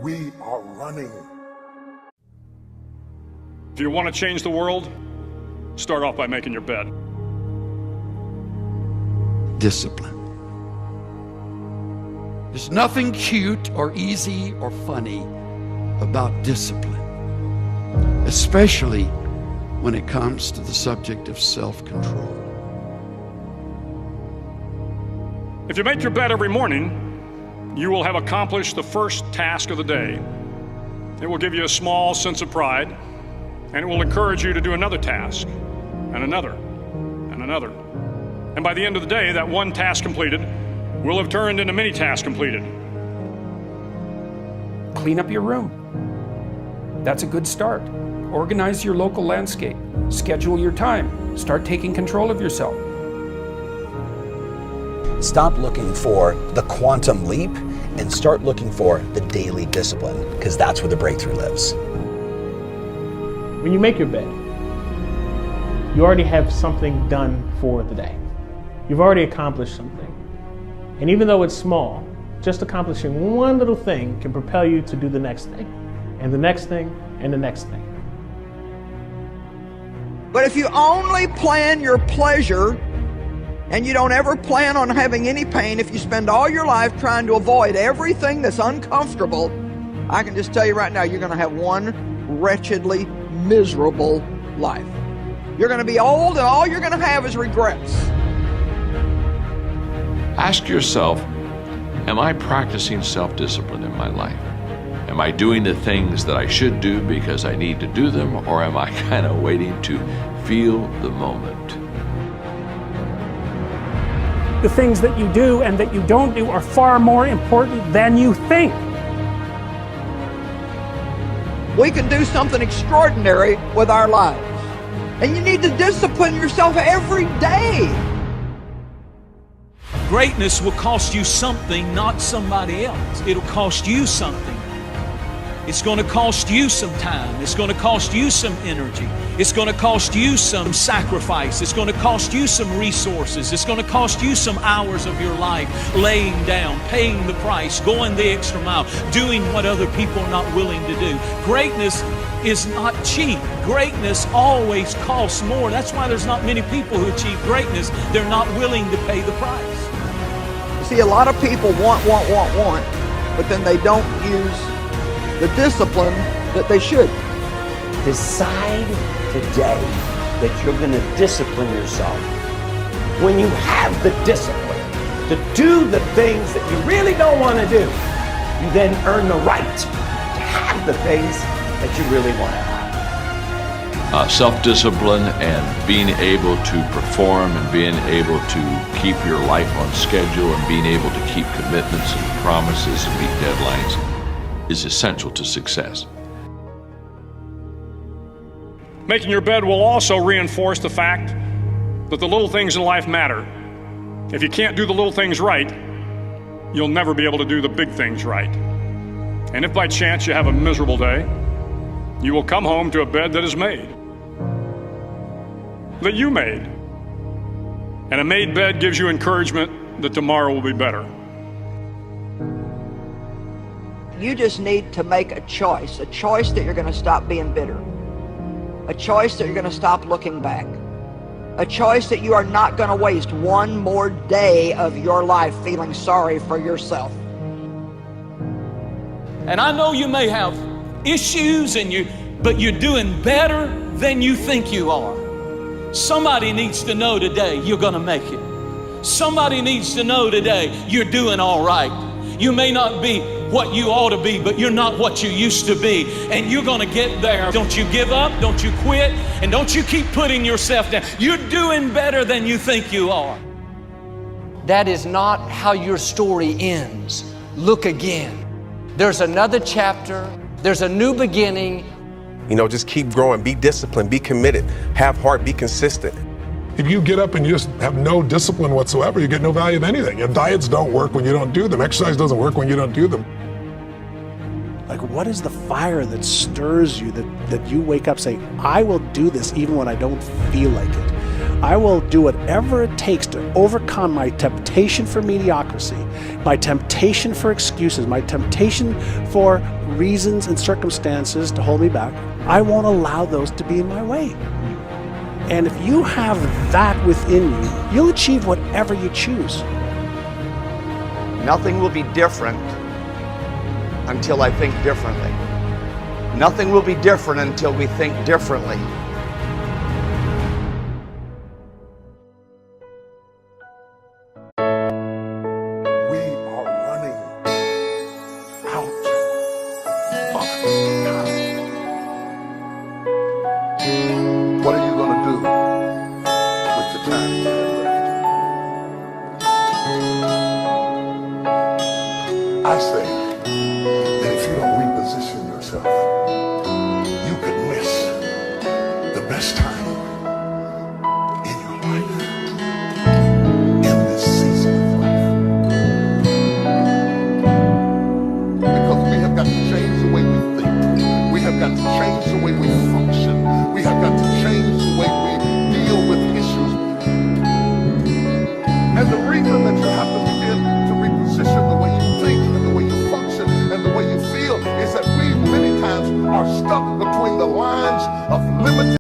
We are running. If you want to change the world, start off by making your bed. Discipline. There's nothing cute or easy or funny about discipline, especially when it comes to the subject of self-control. If you make your bed every morning, you will have accomplished the first task of the day. It will give you a small sense of pride, and it will encourage you to do another task, and another, and another. And by the end of the day, that one task completed will have turned into many tasks completed. Clean up your room. That's a good start. Organize your local landscape. Schedule your time. Start taking control of yourself. Stop looking for the quantum leap and start looking for the daily discipline, because that's where the breakthrough lives. When you make your bed, you already have something done for the day. You've already accomplished something. And even though it's small, just accomplishing one little thing can propel you to do the next thing, and the next thing, and the next thing. But if you only plan your pleasure and you don't ever plan on having any pain, if you spend all your life trying to avoid everything that's uncomfortable, I can just tell you right now, you're going to have one wretchedly miserable life. You're going to be old and all you're going to have is regrets. Ask yourself, am I practicing self-discipline in my life? Am I doing the things that I should do because I need to do them, or am I kind of waiting to feel the moment? The things that you do and that you don't do are far more important than you think. We can do something extraordinary with our lives. And you need to discipline yourself every day. Greatness will cost you something, not somebody else. It'll cost you something. It's going to cost you some time. It's going to cost you some energy. It's going to cost you some sacrifice. It's going to cost you some resources. It's going to cost you some hours of your life laying down, paying the price, going the extra mile, doing what other people are not willing to do. Greatness is not cheap. Greatness always costs more. That's why there's not many people who achieve greatness. They're not willing to pay the price. You see, a lot of people want, but then they don't use the discipline that they should. Decide today that you're going to discipline yourself. When you have the discipline to do the things that you really don't want to do, you then earn the right to have the things that you really want to have. Self-discipline and being able to perform and being able to keep your life on schedule and being able to keep commitments and promises and meet deadlines is essential to success. Making your bed will also reinforce the fact that the little things in life matter. If you can't do the little things right, you'll never be able to do the big things right. And if by chance you have a miserable day, you will come home to a bed that is made, that you made. And a made bed gives you encouragement that tomorrow will be better. You just need to make a choice that you're going to stop being bitter, a choice that you're going to stop looking back, a choice that you are not going to waste one more day of your life feeling sorry for yourself. And I know you may have issues but you're doing better than you think you are. Somebody needs to know today you're going to make it. Somebody needs to know today you're doing all right. You may not be what you ought to be, but you're not what you used to be, and you're going to get there. Don't you give up, don't you quit, and don't you keep putting yourself down. You're doing better than you think you are. That is not how your story ends. Look again. There's another chapter. There's a new beginning. You know, just keep growing, be disciplined, be committed, have heart, be consistent. If you get up and you just have no discipline whatsoever, you get no value of anything. And diets don't work when you don't do them. Exercise doesn't work when you don't do them. Like, what is the fire that stirs you, that you wake up saying, I will do this even when I don't feel like it? I will do whatever it takes to overcome my temptation for mediocrity, my temptation for excuses, my temptation for reasons and circumstances to hold me back. I won't allow those to be in my way. And if you have that within you, you'll achieve whatever you choose. Nothing will be different until I think differently. Nothing will be different until we think differently. What are you going to do with the time you have left? I say that if you don't reposition yourself, you could miss the best time in your life, in this season of life. Because we have got to change the way we think. We have got to change the way we function. We have got to change the way we deal with issues. And the reason that you have to begin to reposition the way you think and the way you function and the way you feel is that we many times are stuck